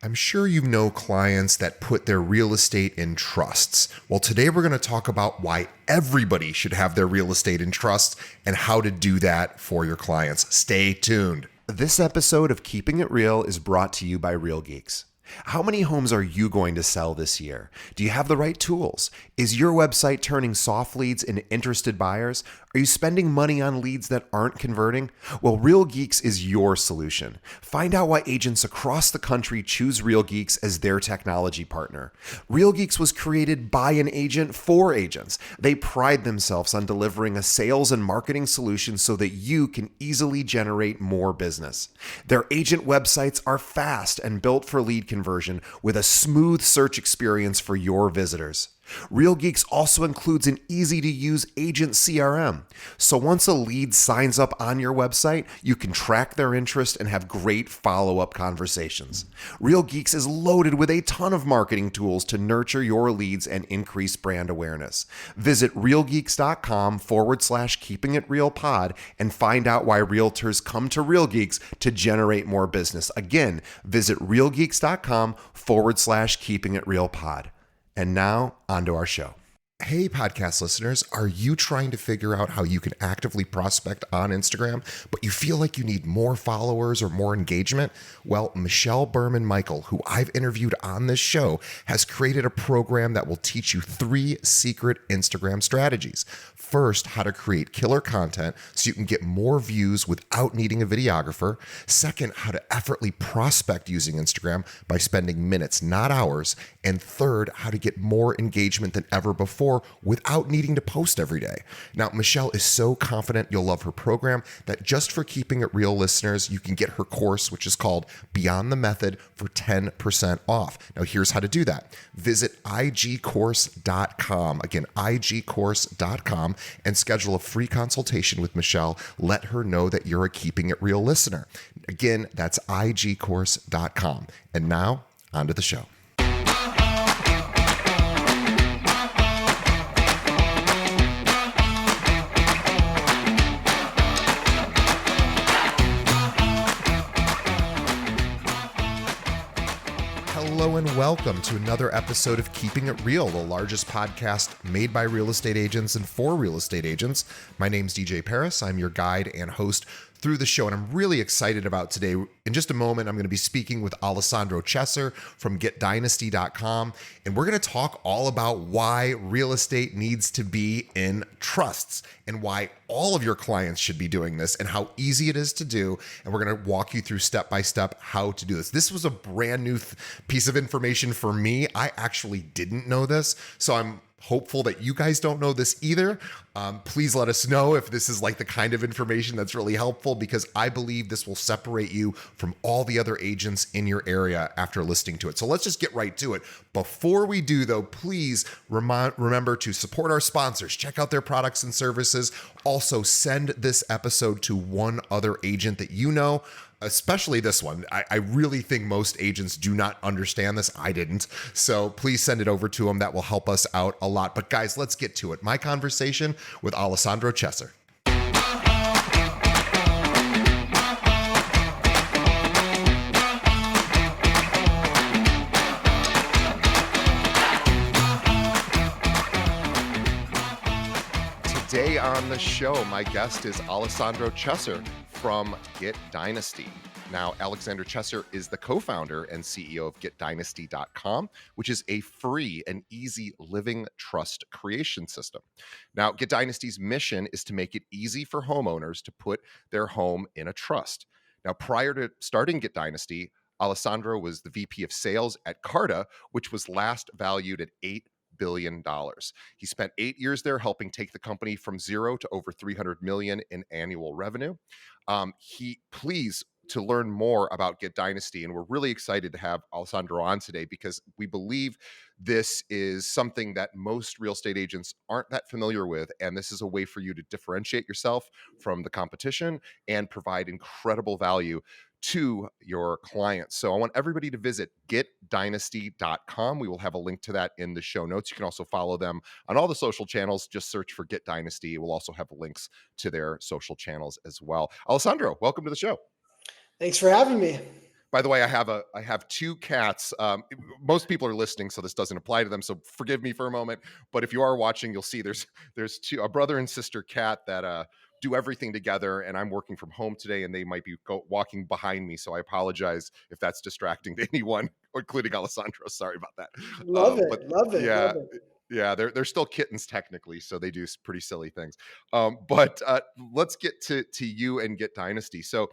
I'm sure you know clients that put their real estate in trusts. Well, today we're going to talk about why everybody should have their real estate in trusts and how to do that for your clients. Stay tuned. This episode of Keeping It Real is brought to you by Real Geeks. How many homes are you going to sell this year? Do you have the right tools? Is your website turning soft leads into interested buyers? Are you spending money on leads that aren't converting? Well, Real Geeks is your solution. Find out why agents across the country choose Real Geeks as their technology partner. Real Geeks was created by an agent for agents. They pride themselves on delivering a sales and marketing solution so that you can easily generate more business. Their agent websites are fast and built for lead conversion with a smooth search experience for your visitors. Real Geeks also includes an easy-to-use agent CRM. So once a lead signs up on your website, you can track their interest and have great follow-up conversations. Real Geeks is loaded with a ton of marketing tools to nurture your leads and increase brand awareness. Visit realgeeks.com/keepingitrealpod and find out why realtors come to Real Geeks to generate more business. Again, visit realgeeks.com/keepingitrealpod. And now, on to our show. Hey, podcast listeners, are you trying to figure out how you can actively prospect on Instagram, but you feel like you need more followers or more engagement? Well, Michelle Berman Michael, who I've interviewed on this show, has created a program that will teach you 3 secret Instagram strategies. First, how to create killer content so you can get more views without needing a videographer. Second, how to effortlessly prospect using Instagram by spending minutes, not hours. And third, how to get more engagement than ever before without needing to post every day. Now, Michelle is so confident you'll love her program that just for Keeping It Real listeners, you can get her course, which is called Beyond the Method, for 10% off. Now, here's how to do that. Visit igcourse.com. Again, igcourse.com and schedule a free consultation with Michelle. Let her know that you're a Keeping It Real listener. Again, that's igcourse.com. And now, on to the show. Hello and welcome to another episode of Keeping It Real, the largest podcast made by real estate agents and for real estate agents. My name's DJ Paris. I'm your guide and host through the show, and I'm really excited about today. In just a moment, I'm going to be speaking with Alessandro Chesser from GetDynasty.com, and we're going to talk all about why real estate needs to be in trusts and why all of your clients should be doing this and how easy it is to do. And we're going to walk you through step by step how to do this. This was a brand new piece of information for me. I actually didn't know this, so I'm hopeful that you guys don't know this either. Please let us know if this is like the kind of information that's really helpful, because I believe this will separate you from all the other agents in your area after listening to it. So let's just get right to it. Before we do, though, please remember to support our sponsors. Check out their products and services. Also, send this episode to one other agent that you know, especially this one. I really think most agents do not understand this. I didn't. So please send it over to them. That will help us out a lot. But guys, let's get to it. My conversation with Alessandro Chesser. Today on the show, my guest is Alessandro Chesser from Get Dynasty. Now, Alexander Chesser is the co-founder and CEO of GetDynasty.com, which is a free and easy living trust creation system. Now, Get Dynasty's mission is to make it easy for homeowners to put their home in a trust. Now, prior to starting Get Dynasty, Alessandro was the VP of sales at Carta, which was last valued at $8 billion. He spent 8 years there helping take the company from zero to over 300 million in annual revenue. Please to learn more about Get Dynasty, and we're really excited to have Alessandro on today because we believe this is something that most real estate agents aren't that familiar with, and this is a way for you to differentiate yourself from the competition and provide incredible value to your clients. So I want everybody to visit getdynasty.com. We will have a link to that in the show notes. You can also follow them on all the social channels. Just search for Get Dynasty. We'll also have links to their social channels as well. Alessandro, welcome to the show. Thanks for having me. By the way, I have two cats. Most people are listening, so this doesn't apply to them. So forgive me for a moment. But if you are watching, you'll see there's two, a brother and sister cat that do everything together. And I'm working from home today, and they might be walking behind me. So I apologize if that's distracting to anyone, including Alessandro. Sorry about that. Love But it. Love it. yeah. Love it. Yeah, they're still kittens technically, so they do pretty silly things. But let's get to you and Get Dynasty. So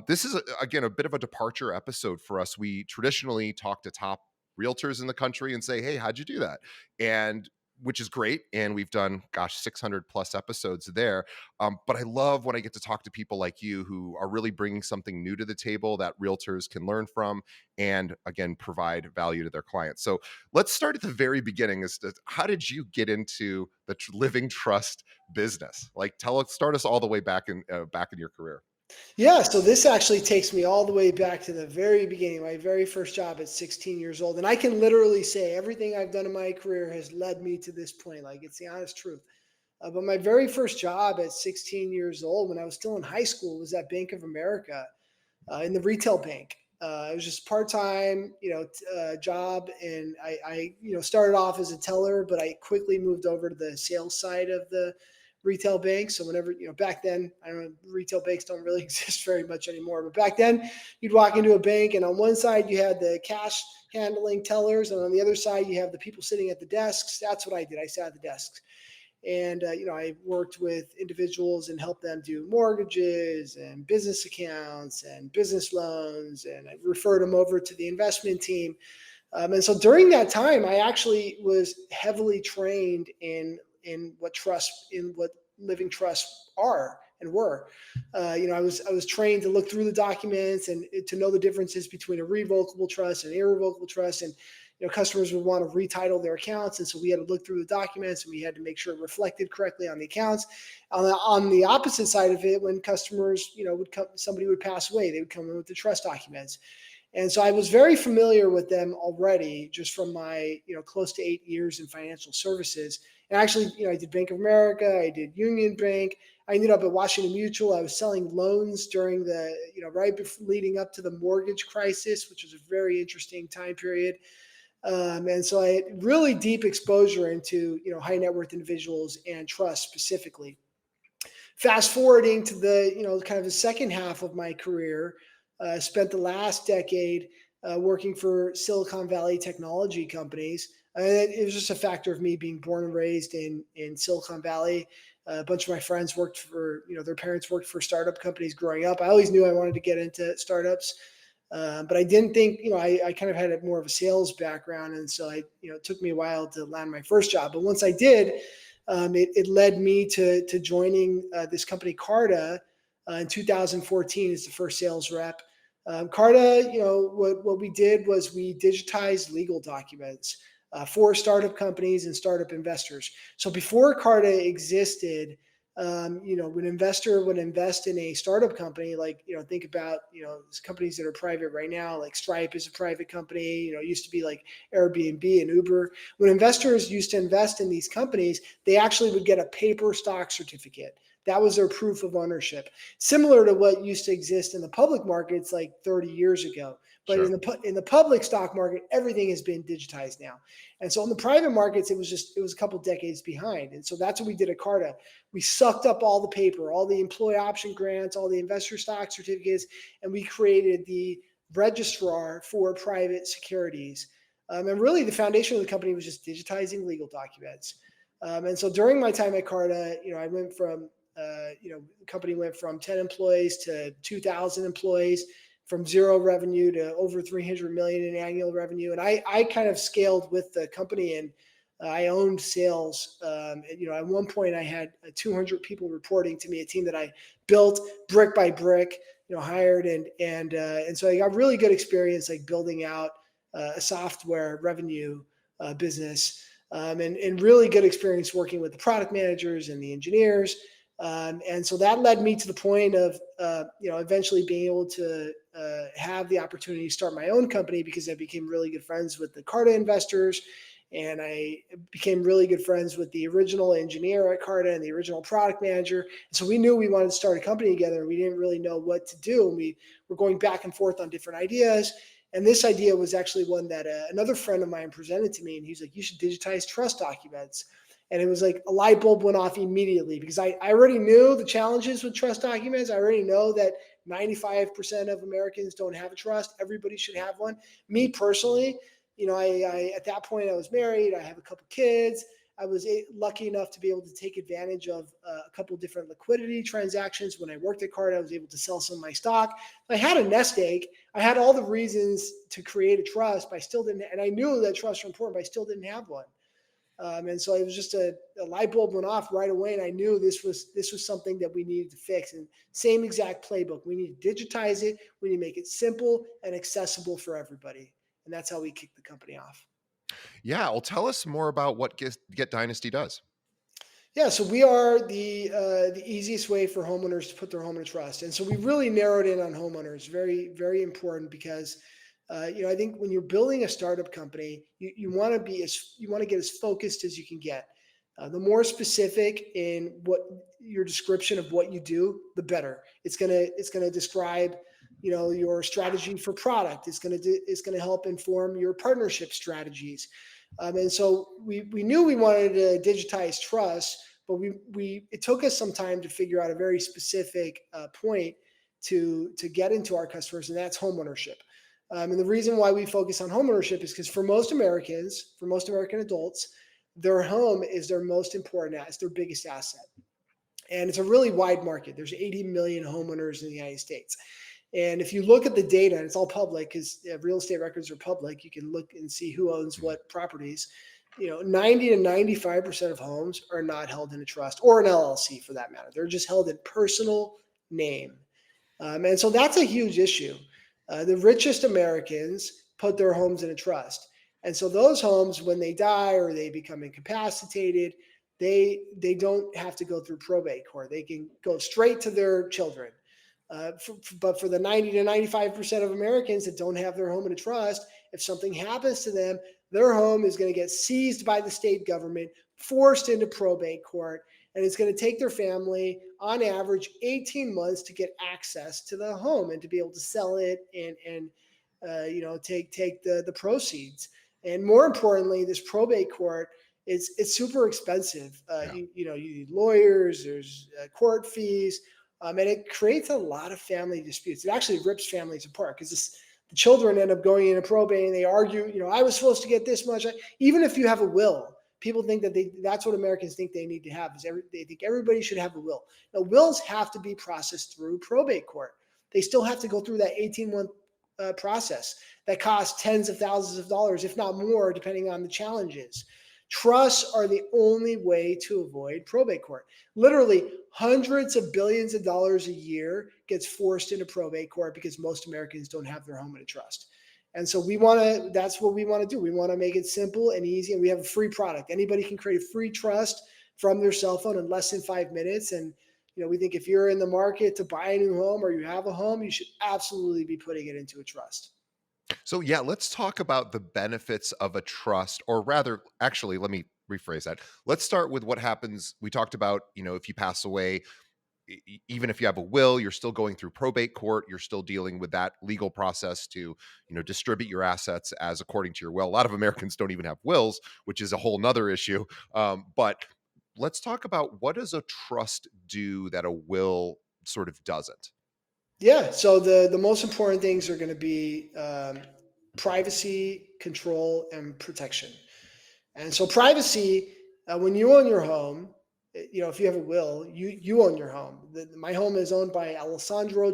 this is again a bit of a departure episode for us. We traditionally talk to top realtors in the country and say, "Hey, how'd you do that?" And which is great, and we've done 600 plus episodes there. But I love when I get to talk to people like you who are really bringing something new to the table that realtors can learn from, and again provide value to their clients. So let's start at the very beginning. As to how did you get into the living trust business? Like, start us all the way back in your career. Yeah, so this actually takes me all the way back to the very beginning, my very first job at 16 years old. And I can literally say everything I've done in my career has led me to this point. Like, it's the honest truth. But my very first job at 16 years old, when I was still in high school, was at Bank of America in the retail bank. It was just part time, job, and I started off as a teller, but I quickly moved over to the sales side of the retail bank. So whenever back then, I don't know, retail banks don't really exist very much anymore, but back then, you'd walk into a bank, and on one side you had the cash handling tellers, and on the other side you have the people sitting at the desks. That's what I did. I sat at the desks. And I worked with individuals and helped them do mortgages and business accounts and business loans, and I referred them over to the investment team. And so during that time, I actually was heavily trained in what living trusts are and were. I was trained to look through the documents and to know the differences between a revocable trust and an irrevocable trust. And customers would want to retitle their accounts, and so we had to look through the documents and we had to make sure it reflected correctly on the accounts. On the opposite side of it, when customers, would come, somebody would pass away, they would come in with the trust documents. And so I was very familiar with them already just from my, close to 8 years in financial services. And actually, I did Bank of America, I did Union Bank. I ended up at Washington Mutual. I was selling loans during the, right before leading up to the mortgage crisis, which was a very interesting time period. And so I had really deep exposure into, high net worth individuals and trust specifically. Fast forwarding to the, kind of the second half of my career, spent the last decade working for Silicon Valley technology companies. It was just a factor of me being born and raised in Silicon Valley. A bunch of my friends worked for, their parents worked for startup companies growing up. I always knew I wanted to get into startups. But I didn't think, I kind of had more of a sales background. And so it took me a while to land my first job. But once I did, it led me to joining this company, Carta, in 2014 as the first sales rep. Carta, what we did was we digitized legal documents for startup companies and startup investors. So before Carta existed, when an investor would invest in a startup company, like, think about, companies that are private right now, like Stripe is a private company, it used to be like Airbnb and Uber. When investors used to invest in these companies, they actually would get a paper stock certificate. That was their proof of ownership, similar to what used to exist in the public markets like 30 years ago. But Sure. in the public stock market, everything has been digitized now. And so in the private markets, it was a couple decades behind. And so that's what we did at Carta. We sucked up all the paper, all the employee option grants, all the investor stock certificates, and we created the registrar for private securities. And really, the foundation of the company was just digitizing legal documents. And so during my time at Carta, I went from, the company went from 10 employees to 2,000 employees, from zero revenue to over 300 million in annual revenue. And I kind of scaled with the company, and I owned sales. At one point I had 200 people reporting to me, a team that I built brick by brick, hired, and so I got really good experience like building out a software revenue business, and really good experience working with the product managers and the engineers. And so that led me to the point of, eventually being able to have the opportunity to start my own company, because I became really good friends with the Carta investors. And I became really good friends with the original engineer at Carta and the original product manager. And so we knew we wanted to start a company together. We didn't really know what to do. And we were going back and forth on different ideas. And this idea was actually one that another friend of mine presented to me. And he's like, you should digitize trust documents. And it was like a light bulb went off immediately because I already knew the challenges with trust documents. I already know that 95% of Americans don't have a trust. Everybody should have one. Me personally, I at that point I was married. I have a couple kids. I was lucky enough to be able to take advantage of a couple different liquidity transactions. When I worked at Card, I was able to sell some of my stock. I had a nest egg. I had all the reasons to create a trust, but I still didn't. And I knew that trusts were important, but I still didn't have one. And so it was just a light bulb went off right away, and I knew this was something that we needed to fix. And same exact playbook. We need to digitize it. We need to make it simple and accessible for everybody. And that's how we kicked the company off. Yeah, well, tell us more about what Get Dynasty does. Yeah, so we are the easiest way for homeowners to put their home in a trust, and so we really narrowed in on homeowners. Very very important because I think when you're building a startup company, you want to get as focused as you can get. The more specific in what your description of what you do, the better. It's gonna describe your strategy for product. It's gonna help inform your partnership strategies. And so we knew we wanted to digitize trust, but it took us some time to figure out a very specific point to get into our customers, and that's homeownership. And the reason why we focus on homeownership is because for most Americans, for most American adults, their home is their most important asset, their biggest asset. And it's a really wide market. There's 80 million homeowners in the United States. And if you look at the data, and it's all public because real estate records are public, you can look and see who owns what properties. 90 to 95% of homes are not held in a trust or an LLC for that matter. They're just held in personal name. And so that's a huge issue. The richest Americans put their homes in a trust. And so those homes, when they die or they become incapacitated, they don't have to go through probate court. They can go straight to their children. But for the 90 to 95% of Americans that don't have their home in a trust, if something happens to them, their home is going to get seized by the state government, forced into probate court, and it's going to take their family on average 18 months to get access to the home and to be able to sell it and take the proceeds. And more importantly, this probate court it's super expensive. Yeah. You need lawyers, there's court fees. And it creates a lot of family disputes. It actually rips families apart because the children end up going into probate and they argue, I was supposed to get this much. Even if you have a will, people think that's what Americans think they need to have. They think everybody should have a will. Now, wills have to be processed through probate court. They still have to go through that 18-month process that costs tens of thousands of dollars, if not more, depending on the challenges. Trusts are the only way to avoid probate court. Literally hundreds of billions of dollars a year gets forced into probate court because most Americans don't have their home in a trust. And so that's what we want to do. We want to make it simple and easy. And we have a free product. Anybody can create a free trust from their cell phone in less than 5 minutes. And, we think if you're in the market to buy a new home or you have a home, you should absolutely be putting it into a trust. So, yeah, let's talk about the benefits of a trust, or rather, actually, let me rephrase that. Let's start with what happens. We talked about, if you pass away, even if you have a will, you're still going through probate court. You're still dealing with that legal process to, distribute your assets as according to your will. A lot of Americans don't even have wills, which is a whole nother issue. But let's talk about, what does a trust do that a will sort of doesn't? Yeah. So the most important things are going to be privacy, control, and protection. And so privacy, when you own your home, if you have a will, you own your home. My home is owned by Alessandro.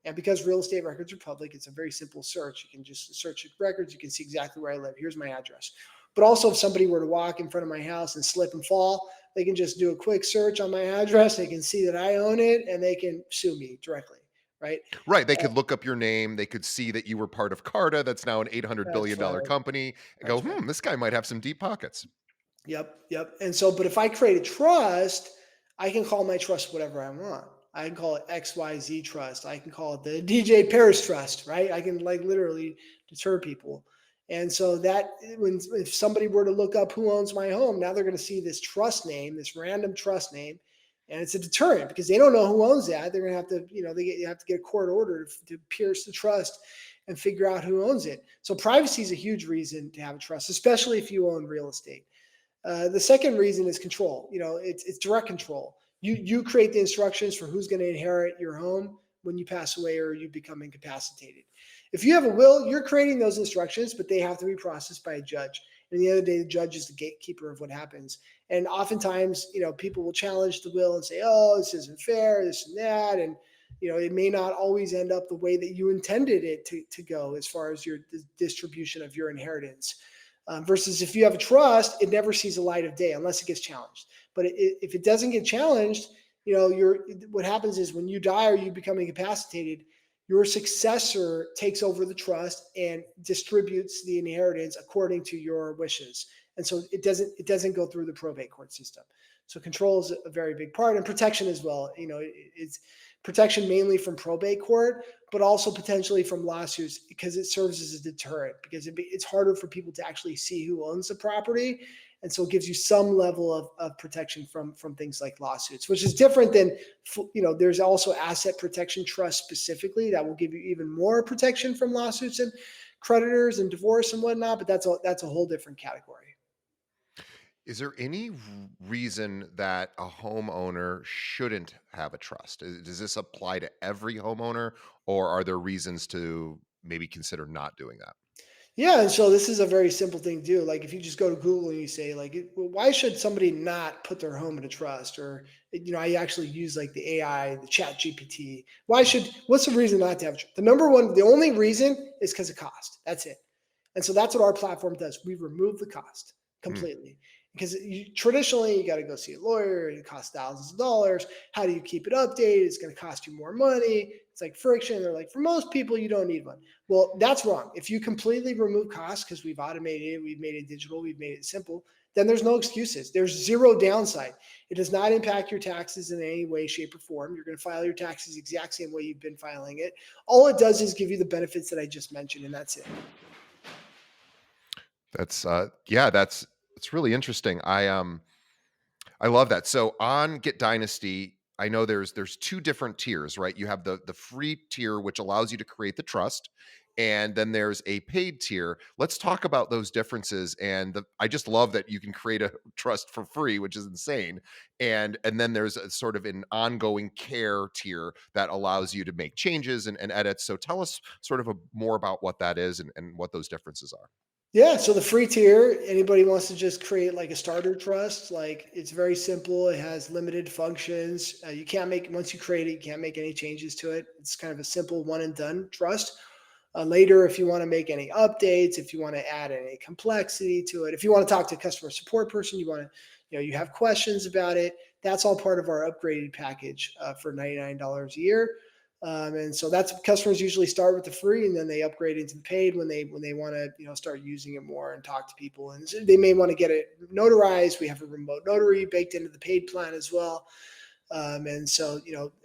And because real estate records are public, it's a very simple search. You can just search records. You can see exactly where I live. Here's my address. But also if somebody were to walk in front of my house and slip and fall, they can just do a quick search on my address. They can see that I own it and they can sue me directly. Right. Right. They could look up your name. They could see that you were part of Carta. That's now an $800 That's billion right. company, and go, That's right. this guy might have some deep pockets. Yep. And so, but if I create a trust, I can call my trust whatever I want. I can call it XYZ Trust. I can call it the DJ Paris Trust, right? I can literally deter people. And so that if somebody were to look up who owns my home, now they're going to see this trust name, this random trust name, and it's a deterrent because they don't know who owns that. They're going to have to, you have to get a court order to pierce the trust and figure out who owns it. So privacy is a huge reason to have a trust, especially if you own real estate. The second reason is control. It's direct control. You create the instructions for who's going to inherit your home when you pass away or you become incapacitated. If you have a will, you're creating those instructions, but they have to be processed by a judge. And the other day, the judge is the gatekeeper of what happens. And oftentimes, people will challenge the will and say, "Oh, this isn't fair, this and that," and it may not always end up the way that you intended it to go as far as your distribution of your inheritance. Versus if you have a trust, it never sees the light of day unless it gets challenged. But if it doesn't get challenged, what happens is when you die or you become incapacitated, your successor takes over the trust and distributes the inheritance according to your wishes. And so it doesn't go through the probate court system. So control is a very big part, and protection as well. It's protection mainly from probate court, but also potentially from lawsuits because it serves as a deterrent because it's harder for people to actually see who owns the property. And so it gives you some level of protection from things like lawsuits, which is different than, there's also asset protection trust specifically that will give you even more protection from lawsuits and creditors and divorce and whatnot. But that's a whole different category. Is there any reason that a homeowner shouldn't have a trust? Does this apply to every homeowner, or are there reasons to maybe consider not doing that? Yeah, and so this is a very simple thing to do. Like if you just go to Google and you say like, well, why should somebody not put their home in a trust? Or I actually use like the AI, the Chat GPT. What's the reason not to have the number one? The only reason is because of cost. That's it. And so that's what our platform does. We remove the cost Hmm. completely because traditionally you got to go see a lawyer. It costs thousands of dollars. How do you keep it updated? It's going to cost you more money. It's like friction. They're like, for most people, you don't need one. Well, that's wrong. If you completely remove costs because we've automated it, we've made it digital, we've made it simple, then there's no excuses. There's zero downside. It does not impact your taxes in any way, shape, or form. You're going to file your taxes the exact same way you've been filing it. All it does is give you the benefits that I just mentioned, and that's it. That's yeah, that's really interesting. I love that. So on Get Dynasty, I know there's two different tiers, right? You have the free tier, which allows you to create the trust, and then there's a paid tier. Let's talk about those differences. And I just love that you can create a trust for free, which is insane. And then there's a sort of an ongoing care tier that allows you to make changes and edits. So tell us sort of more about what that is and what those differences are. Yeah, so the free tier, anybody wants to just create like a starter trust, like it's very simple. It has limited functions. You can't make once you create it, you can't make any changes to it. It's kind of a simple one and done trust. Later, if you want to make any updates, if you want to add any complexity to it, if you want to talk to a customer support person, you have questions about it. That's all part of our upgraded package for $99 a year. And so that's customers usually start with the free and then they upgrade into the paid when they want to start using it more and talk to people, and so they may want to get it notarized. We have a remote notary baked into the paid plan as well. And so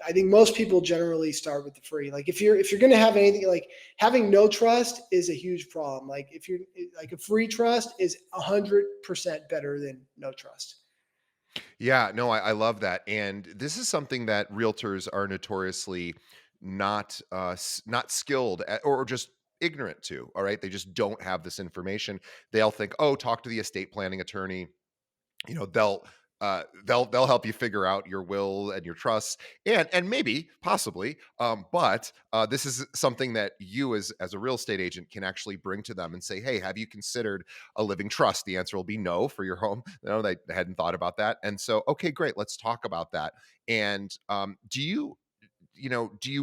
I think most people generally start with the free. Like if you're going to have anything, like having no trust is a huge problem. Like if you're like a free trust is 100% better than no trust. Yeah, no, I love that, and this is something that realtors are notoriously not skilled at, or just ignorant to. All right, they just don't have this information. They'll think, oh, talk to the estate planning attorney. They'll help you figure out your will and your trusts, and maybe possibly, but this is something that you as a real estate agent can actually bring to them and say, hey, have you considered a living trust? The answer will be no for your home. No, they hadn't thought about that. And so, okay, great, let's talk about that. And do you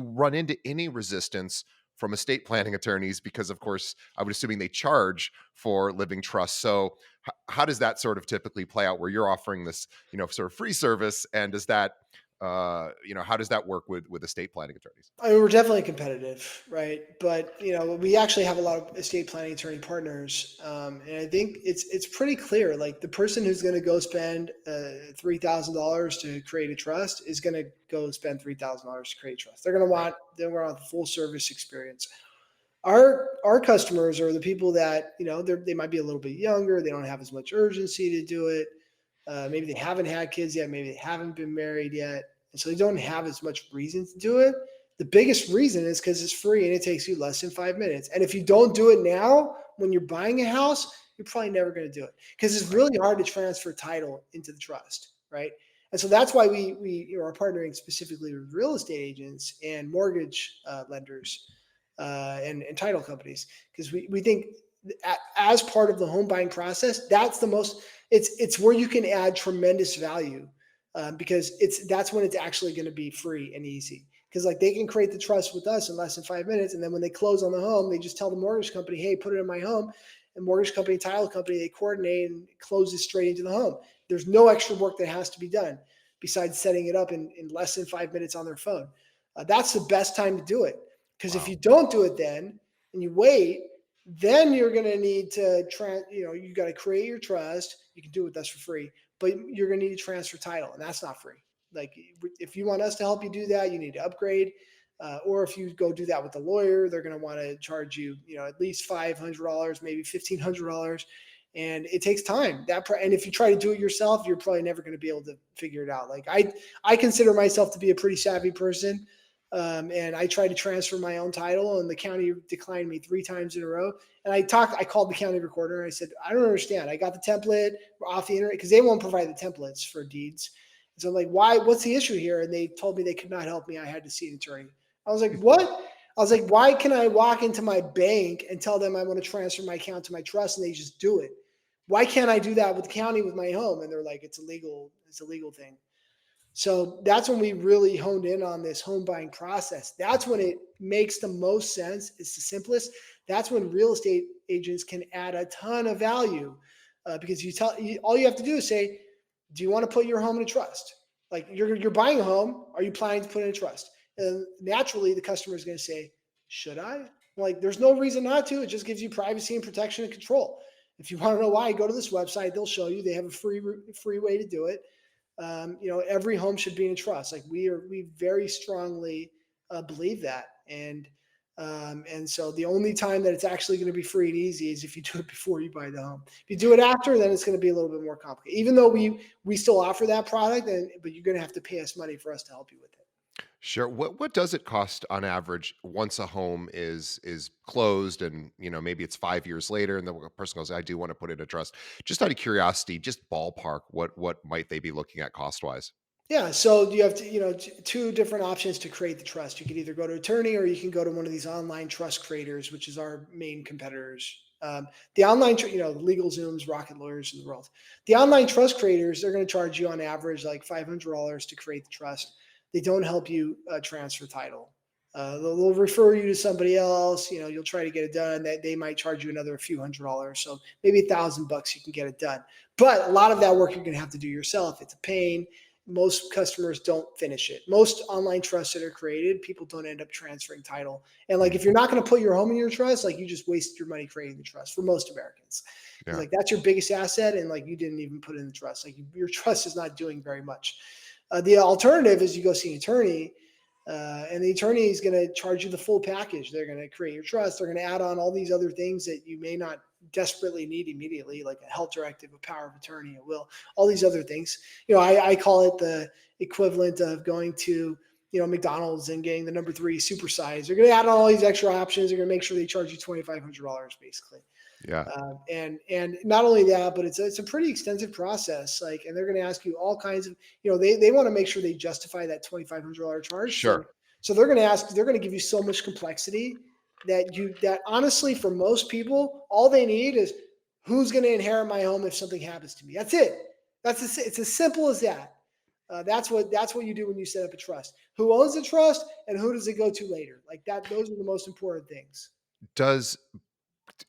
run into any resistance from estate planning attorneys? Because of course, I would assuming they charge for living trusts. So how does that sort of typically play out where you're offering this, sort of free service? And does that, how does that work with estate planning attorneys? I mean, we're definitely competitive, right? But we actually have a lot of estate planning attorney partners, and I think it's pretty clear. Like the person who's going to go spend $3,000 to create a trust is going to go spend $3,000 to create a trust. They're going to Right. want the full service experience. Our customers are the people that, they might be a little bit younger, they don't have as much urgency to do it. Maybe they haven't had kids yet, maybe they haven't been married yet, and so they don't have as much reason to do it. The biggest reason is because it's free and it takes you less than 5 minutes. And if you don't do it now, when you're buying a house, you're probably never going to do it because it's Right. really hard to transfer title into the trust, right? And so that's why we are partnering specifically with real estate agents and mortgage lenders and title companies, because we think as part of the home buying process, that's the most, it's where you can add tremendous value, because that's when it's actually going to be free and easy, because like they can create the trust with us in less than 5 minutes, and then when they close on the home, they just tell the mortgage company, hey, put it in my home, and mortgage company, title company, they coordinate and close it straight into the home. There's no extra work that has to be done besides setting it up in less than 5 minutes on their phone. That's the best time to do it, because if Wow. you don't do it then and you wait, then you're going to need to, you got to create your trust. You can do it with us for free, but you're going to need to transfer title, and that's not free. Like, if you want us to help you do that, you need to upgrade. Or if you go do that with a lawyer, they're going to want to charge you, at least $500, maybe $1,500, and it takes time. And if you try to do it yourself, you're probably never going to be able to figure it out. Like I consider myself to be a pretty savvy person, and I tried to transfer my own title, and the county declined me 3 times in a row. And I called the county recorder, and I said, I don't understand. I got the template off the internet because they won't provide the templates for deeds. And so I'm like, why? What's the issue here? And they told me they could not help me. I had to see an attorney. I was like, what? I was like, why can I walk into my bank and tell them I want to transfer my account to my trust, and they just do it? Why can't I do that with the county with my home? And they're like, it's illegal. It's a legal thing. So that's when we really honed in on this home buying process. That's when it makes the most sense. It's the simplest. That's when real estate agents can add a ton of value, because all you have to do is say, do you want to put your home in a trust? Like, you're buying a home. Are you planning to put it in a trust? And naturally, the customer is going to say, should I? Like, there's no reason not to. It just gives you privacy and protection and control. If you want to know why, go to this website. They'll show you. They have a free way to do it. Every home should be in a trust. Like, we very strongly believe that. And so the only time that it's actually going to be free and easy is if you do it before you buy the home. If you do it after, then it's going to be a little bit more complicated. Even though we still offer that product, but you're going to have to pay us money for us to help you with it. Sure. What does it cost on average once a home is closed, and maybe it's 5 years later and the person goes, I do want to put it in a trust. Just out of curiosity, just ballpark, what might they be looking at cost wise? Yeah, so you have two different options to create the trust. You can either go to attorney, or you can go to one of these online trust creators, which is our main competitors. The online, Legal Zooms, Rocket Lawyers in the world. The online trust creators, they're going to charge you on average like $500 to create the trust. They don't help you transfer title. They'll refer you to somebody else. You'll try to get it done. They might charge you another few $100s, so maybe $1,000 you can get it done. But a lot of that work you're going to have to do yourself. It's a pain. Most customers don't finish it. Most online trusts that are created, people don't end up transferring title. And like, Mm. if you're not going to put your home in your trust, like, you just wasted your money creating the trust for most Americans. Because Yeah. like, that's your biggest asset, and like, you didn't even put it in the trust. Like, your trust is not doing very much. The alternative is you go see an attorney, and the attorney is going to charge you the full package. They're going to create your trust. They're going to add on all these other things that you may not desperately need immediately, like a health directive, a power of attorney, a will, all these other things. I call it the equivalent of going to, McDonald's and getting the number 3 supersize. They're going to add on all these extra options. They're going to make sure they charge you $2,500 basically. Yeah. And not only that, but it's a pretty extensive process. Like, and they're going to ask you all kinds of, they want to make sure they justify that $2,500 charge. So Sure. they're going to give you so much complexity that honestly, for most people, all they need is, who's going to inherit my home if something happens to me. That's it. It's as simple as that. That's what you do when you set up a trust. Who owns the trust, and who does it go to later? Like that. Those are the most important things. Does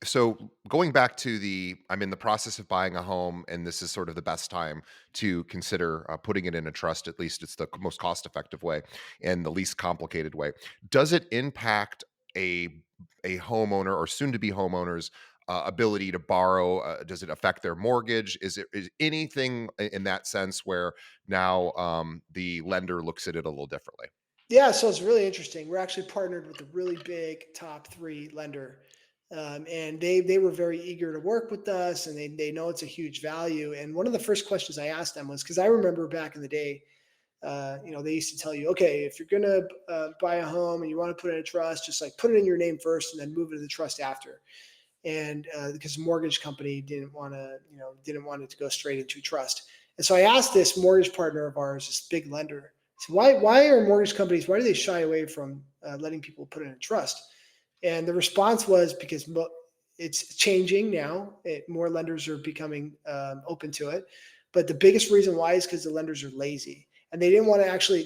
So going back to I'm in the process of buying a home, and this is sort of the best time to consider putting it in a trust. At least it's the most cost effective way and the least complicated way. Does it impact a homeowner or soon to be homeowners ability to borrow? Does it affect their mortgage? Is anything in that sense where now the lender looks at it a little differently? Yeah, so it's really interesting. We're actually partnered with a really big top three lender, and they were very eager to work with us, and they know it's a huge value. And one of the first questions I asked them was because I remember back in the day, they used to tell you, okay, if you're gonna buy a home and you want to put it in a trust, just like put it in your name first and then move it to the trust after. And because the mortgage company didn't want it to go straight into trust. And so I asked this mortgage partner of ours, this big lender, so why are mortgage companies, why do they shy away from letting people put in a trust? And the response was because it's changing now. More lenders are becoming open to it, but the biggest reason why is because the lenders are lazy and they didn't want to actually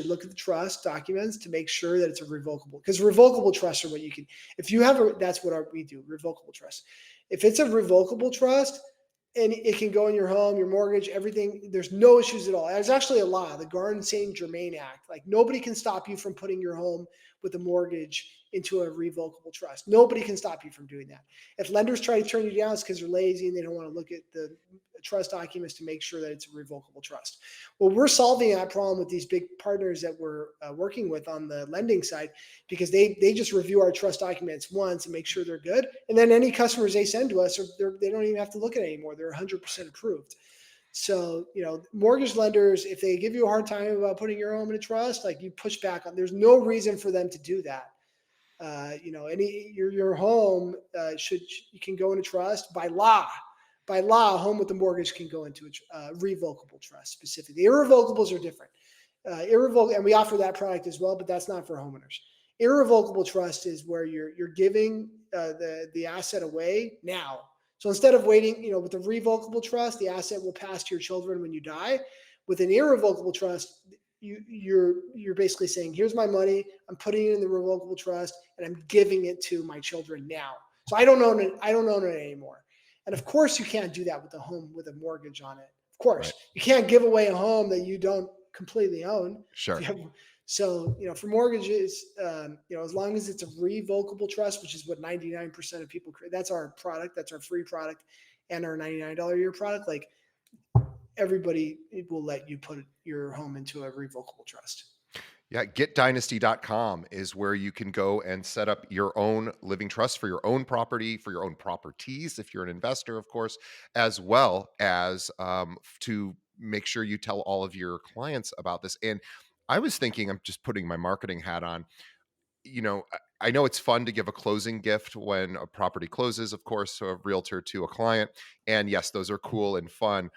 look at the trust documents to make sure that it's a revocable, because revocable trusts are what you can, if you have a, that's what we do, revocable trust. If it's a revocable trust and it can go in your home, your mortgage, everything, there's no issues at all. There's actually a law, the Garn St. Germain Act. Like nobody can stop you from putting your home with a mortgage into a revocable trust. Nobody can stop you from doing that. If lenders try to turn you down, it's because they're lazy and they don't want to look at the trust documents to make sure that it's a revocable trust. Well, we're solving that problem with these big partners that we're working with on the lending side, because they just review our trust documents once and make sure they're good. And then any customers they send to us, they don't even have to look at it anymore. They're 100% approved. So, mortgage lenders, if they give you a hard time about putting your home in a trust, like you push back on, there's no reason for them to do that. Your home should you can go into trust by law. By law, a home with a mortgage can go into a revocable trust specifically. Irrevocables are different. Irrevocable, and we offer that product as well, but that's not for homeowners. Irrevocable trust is where you're giving the asset away now. So instead of waiting, with a revocable trust, the asset will pass to your children when you die. With an irrevocable trust, you're basically saying, here's my money, I'm putting it in the revocable trust, and I'm giving it to my children now. So I don't own it anymore. And of course, you can't do that with a home with a mortgage on it. Of Right. course, you can't give away a home that you don't completely own. If Sure. you have, so for mortgages, as long as it's a revocable trust, which is what 99% of people create, that's our product, that's our free product, and our $99 a year product. Like everybody, it will let you put your home into a revocable trust. Yeah, getdynasty.com is where you can go and set up your own living trust for your own property, for your own properties, if you're an investor, of course, as well as to make sure you tell all of your clients about this. And I was thinking, I'm just putting my marketing hat on. I know it's fun to give a closing gift when a property closes, of course, so a realtor to a client. And yes, those are cool and fun.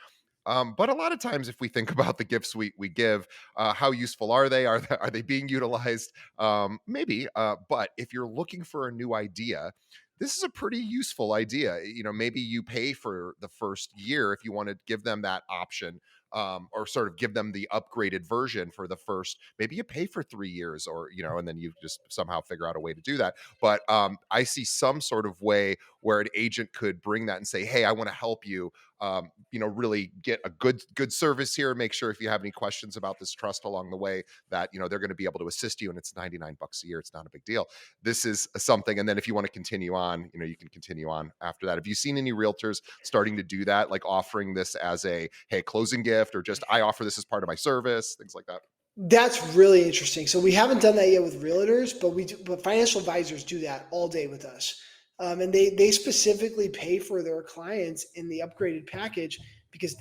But a lot of times, if we think about the gifts we give, how useful are they? Are they being utilized? Maybe. But if you're looking for a new idea, this is a pretty useful idea. Maybe you pay for the first year if you want to give them that option, or sort of give them the upgraded version for the first. Maybe you pay for 3 years, or and then you just somehow figure out a way to do that. But I see some sort of way where an agent could bring that and say, "Hey, I want to help you." Really get a good service here. Make sure if you have any questions about this trust along the way that they're going to be able to assist you. And it's $99 a year. It's not a big deal. This is something. And then if you want to continue on, you can continue on after that. Have you seen any realtors starting to do that, like offering this as a hey closing gift, or just I offer this as part of my service, things like that? That's really interesting. So we haven't done that yet with realtors, but we do. But financial advisors do that all day with us, and they specifically pay for their clients in the upgraded package because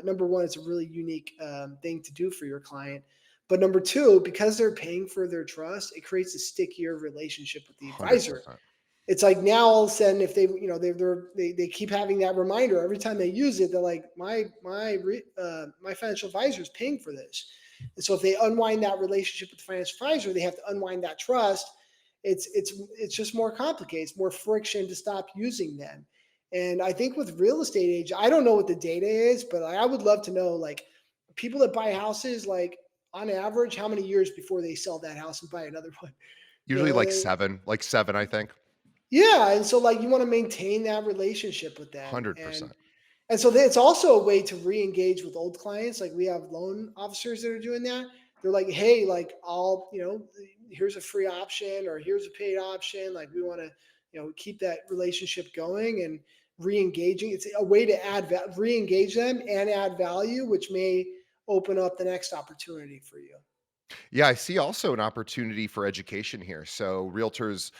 number one, it's a really unique thing to do for your client, but number two, because they're paying for their trust, it creates a stickier relationship with the advisor. 100%. It's like now all of a sudden, if they, they keep having that reminder every time they use it, they're like, my financial advisor is paying for this. And so if they unwind that relationship with the financial advisor, they have to unwind that trust. It's just more complicated. It's more friction to stop using them. And I think with real estate agents, I don't know what the data is, but I would love to know, like, people that buy houses, like on average, how many years before they sell that house and buy another one? You Usually know, like seven, I think. yeah, and so like you want to maintain that relationship with them, and 100%. it's also a way to re-engage with old clients. Like we have loan officers that are doing that. They're like, hey, like here's a free option or here's a paid option. Like we want to, keep that relationship going and re-engaging. It's a way to re-engage them and add value, which may open up the next opportunity for you. Yeah, I see also an opportunity for education here. So realtors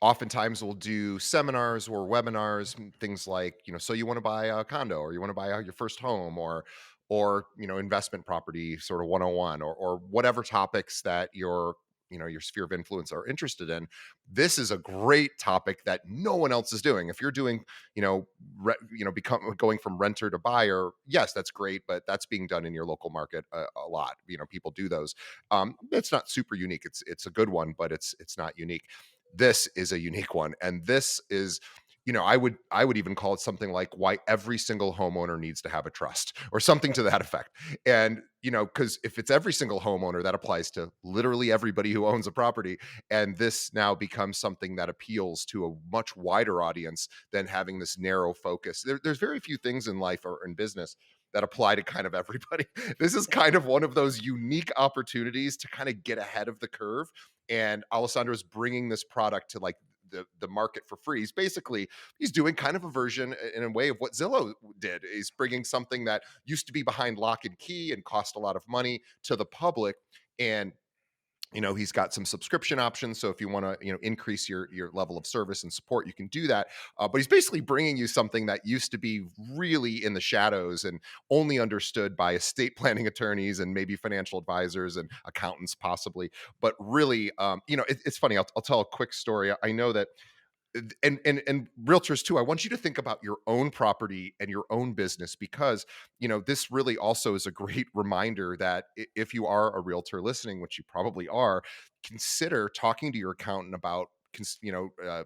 oftentimes will do seminars or webinars, things like, so you want to buy a condo, or you want to buy your first home, or investment property sort of 101, or whatever topics that your sphere of influence are interested in. This is a great topic that no one else is doing. If you're doing, become going from renter to buyer, yes, that's great, but that's being done in your local market a lot. People do those. It's not super unique. It's a good one, but it's not unique. This is a unique one, and this is, I would even call it something like why every single homeowner needs to have a trust, or something to that effect. And because if it's every single homeowner, that applies to literally everybody who owns a property. And this now becomes something that appeals to a much wider audience than having this narrow focus. There's very few things in life or in business that apply to kind of everybody. This is kind of one of those unique opportunities to kind of get ahead of the curve. And Alessandro is bringing this product to like the market for free. He's doing kind of a version in a way of what Zillow did. He's bringing something that used to be behind lock and key and cost a lot of money to the public. And he's got some subscription options, so if you want to increase your level of service and support, you can do that. But he's basically bringing you something that used to be really in the shadows and only understood by estate planning attorneys and maybe financial advisors and accountants possibly. But really, it's funny. I'll tell a quick story. I know that, and realtors too, I want you to think about your own property and your own business, because this really also is a great reminder that if you are a realtor listening, which you probably are, consider talking to your accountant about uh,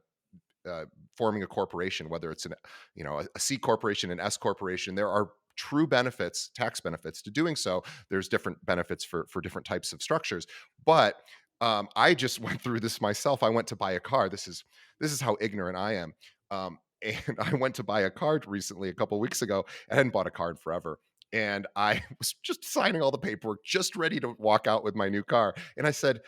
forming a corporation, whether it's a C corporation, an S corporation. There are true benefits, tax benefits to doing so. There's different benefits for different types of structures. But I just went through this myself. I went to buy a car. This is how ignorant I am. And I went to buy a car recently, a couple of weeks ago. I hadn't bought a car in forever. And I was just signing all the paperwork, just ready to walk out with my new car. And I said,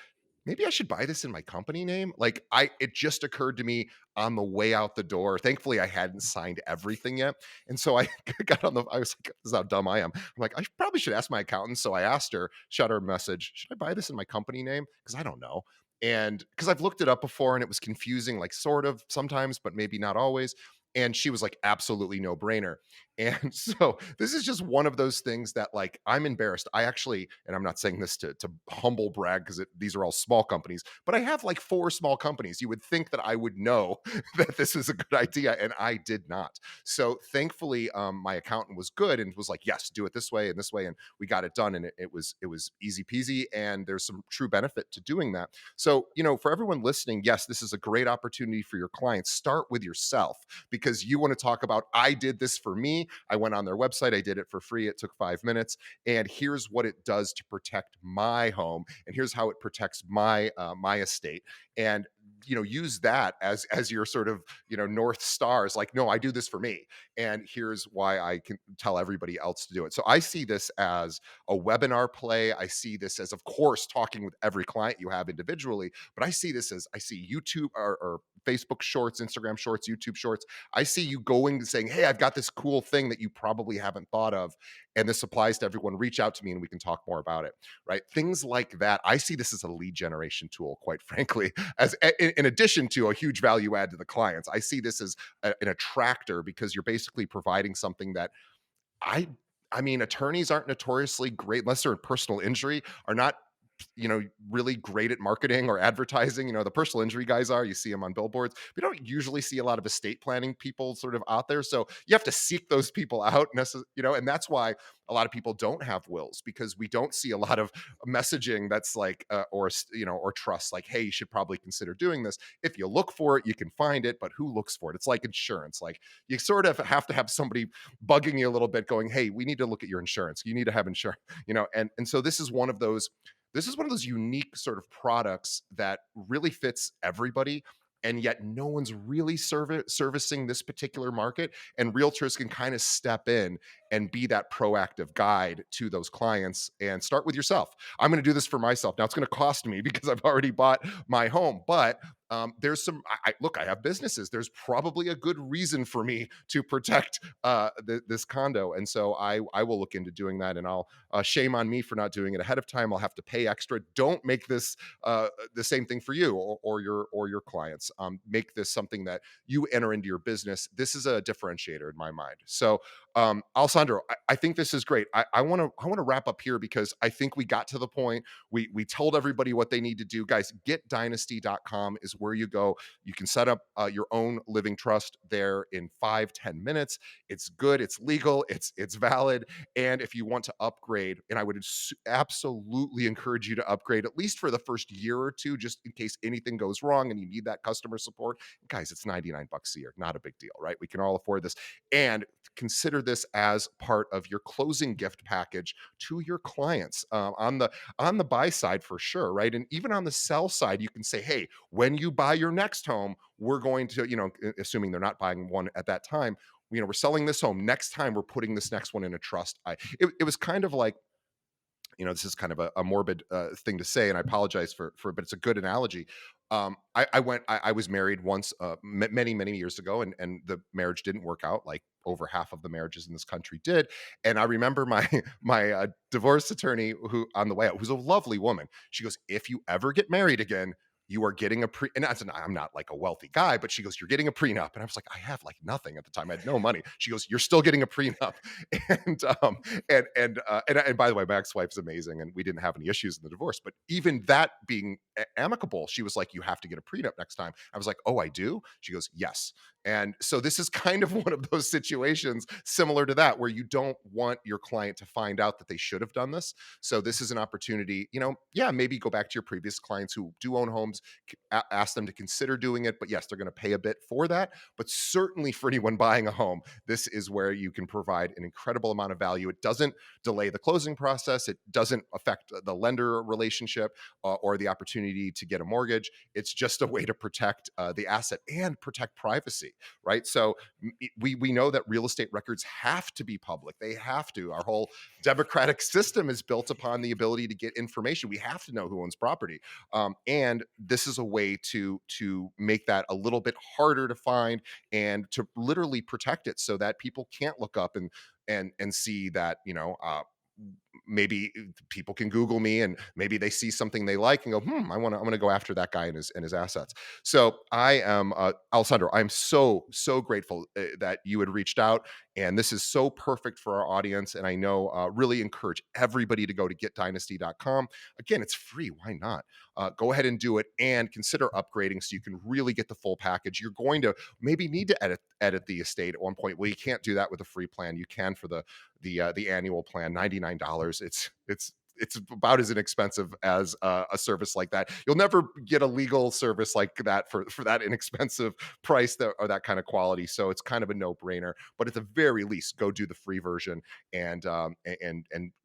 maybe I should buy this in my company name. Like, it just occurred to me on the way out the door. Thankfully, I hadn't signed everything yet. And so I I was like, this is how dumb I am. I'm like, probably should ask my accountant. So I asked her, shot her a message, should I buy this in my company name? Because I don't know. And because I've looked it up before and it was confusing, like sort of sometimes, but maybe not always. And she was like, absolutely no brainer. And so this is just one of those things that, like, I'm embarrassed. I actually, and I'm not saying this to humble brag, because these are all small companies, but I have like 4 small companies. You would think that I would know that this is a good idea, and I did not. So thankfully, my accountant was good and was like, yes, do it this way and this way. And we got it done. And it was easy peasy. And there's some true benefit to doing that. So, for everyone listening, yes, this is a great opportunity for your clients. Start with yourself, because you want to talk about, I did this for me. I went on their website. I did it for free. It took 5 minutes. And here's what it does to protect my home. And here's how it protects my estate. And use that as your sort of north stars. Like, no, I do this for me, and here's why I can tell everybody else to do it. So I see this as a webinar play. I see this as, of course, talking with every client you have individually, but I see this as, I see YouTube or Facebook shorts, Instagram shorts, YouTube shorts. I see you going to saying, hey, I've got this cool thing that you probably haven't thought of, and this applies to everyone. Reach out to me and we can talk more about it. Right? Things like that. I see this as a lead generation tool, quite frankly, as in addition to a huge value add to the clients. I see this as an attractor, because you're basically providing something that I I mean, attorneys aren't notoriously great, unless they're in personal injury, are not, really great at marketing or advertising. The personal injury guys are, you see them on billboards. We don't usually see a lot of estate planning people sort of out there. So you have to seek those people out, and that's why a lot of people don't have wills, because we don't see a lot of messaging that's like, or trust, like, hey, you should probably consider doing this. If you look for it, you can find it, but who looks for it? It's like insurance. Like, you sort of have to have somebody bugging you a little bit, going, hey, we need to look at your insurance. You need to have insurance, and so this is one of those unique sort of products that really fits everybody. And yet no one's really servicing this particular market. And realtors can kind of step in and be that proactive guide to those clients. And start with yourself. I'm going to do this for myself. Now it's going to cost me because I've already bought my home, but There's some, look, I have businesses. There's probably a good reason for me to protect this condo. And so I will look into doing that, and I'll, shame on me for not doing it ahead of time. I'll have to pay extra. Don't make this the same thing for you or your clients. Make this something that you enter into your business. This is a differentiator in my mind. So, Alessandro, I think this is great. I want to wrap up here because I think we got to the point. We told everybody what they need to do. Guys, getdynasty.com is where you go. You can set up your own living trust there in 5-10 minutes. It's good, it's legal, it's valid. And if you want to upgrade, and I would absolutely encourage you to upgrade at least for the first year or two, just in case anything goes wrong and you need that customer support. Guys, it's 99 bucks a year, not a big deal, right? We can all afford this. And consider this as part of your closing gift package to your clients, on the buy side for sure, right? And even on the sell side, you can say, hey, when you buy your next home, we're going to, assuming they're not buying one at that time, we're selling this home. Next time, we're putting this next one in a trust. It was kind of like, this is kind of a morbid thing to say, and I apologize but it's a good analogy. I was married once, many, many years ago, and the marriage didn't work out. Like over half of the marriages in this country did. And I remember my my divorce attorney, who on the way out, who's a lovely woman. She goes, "If you ever get married again, you are getting a and I'm not like a wealthy guy, but she goes, you're getting a prenup." And I was like, I have like nothing at the time. I had no money. She goes, you're still getting a prenup. And and by the way, my ex-wife is amazing, and we didn't have any issues in the divorce. But even that being amicable, she was like, you have to get a prenup next time. I was like, oh, I do? She goes, yes. And so this is kind of one of those situations similar to that, where you don't want your client to find out that they should have done this. So this is an opportunity, yeah, maybe go back to your previous clients who do own homes, ask them to consider doing it. But yes, they're going to pay a bit for that. But certainly for anyone buying a home, this is where you can provide an incredible amount of value. It doesn't delay the closing process. It doesn't affect the lender relationship, or the opportunity to get a mortgage. It's just a way to protect the asset and protect privacy, right? So we know that real estate records have to be public. They have to. Our whole democratic system is built upon the ability to get information. We have to know who owns property, and this is a way to make that a little bit harder to find, and to literally protect it so that people can't look up and see that, maybe people can Google me, and maybe they see something they like and go, I'm going to go after that guy and his assets. So I am, Alessandro, I'm so grateful that you had reached out, and this is so perfect for our audience. And I know, really encourage everybody to go to getdynasty.com. Again, it's free. Why not? Go ahead and do it, and consider upgrading so you can really get the full package. You're going to maybe need to edit the estate at one point. Well, you can't do that with a free plan. You can for the annual plan, $99. It's about as inexpensive as a service like that. You'll never get a legal service like that for that inexpensive price, or that kind of quality. So it's kind of a no brainer. But at the very least, go do the free version, and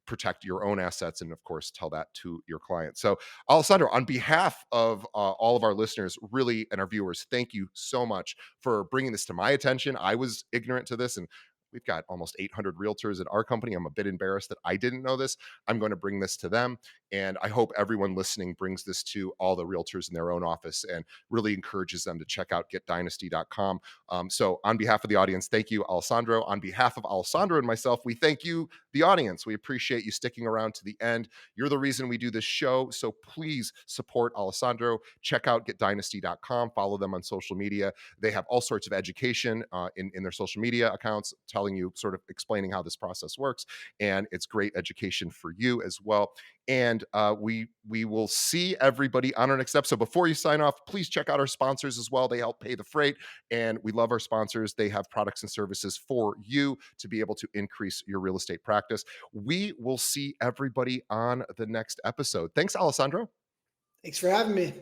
protect your own assets, and of course tell that to your client. So, Alessandro, on behalf of all of our listeners, really, and our viewers, thank you so much for bringing this to my attention. I was ignorant to this, and we've got almost 800 realtors at our company. I'm a bit embarrassed that I didn't know this. I'm going to bring this to them. And I hope everyone listening brings this to all the realtors in their own office, and really encourages them to check out getdynasty.com. So, on behalf of the audience, thank you, Alessandro. On behalf of Alessandro and myself, we thank you, the audience. We appreciate you sticking around to the end. You're the reason we do this show. So please support Alessandro. Check out getdynasty.com. Follow them on social media. They have all sorts of education in their social media accounts, telling you, sort of explaining how this process works. And it's great education for you as well. And we will see everybody on our next episode. Before you sign off, please check out our sponsors as well. They help pay the freight, and we love our sponsors. They have products and services for you to be able to increase your real estate practice. We will see everybody on the next episode. Thanks, Alessandro. Thanks for having me.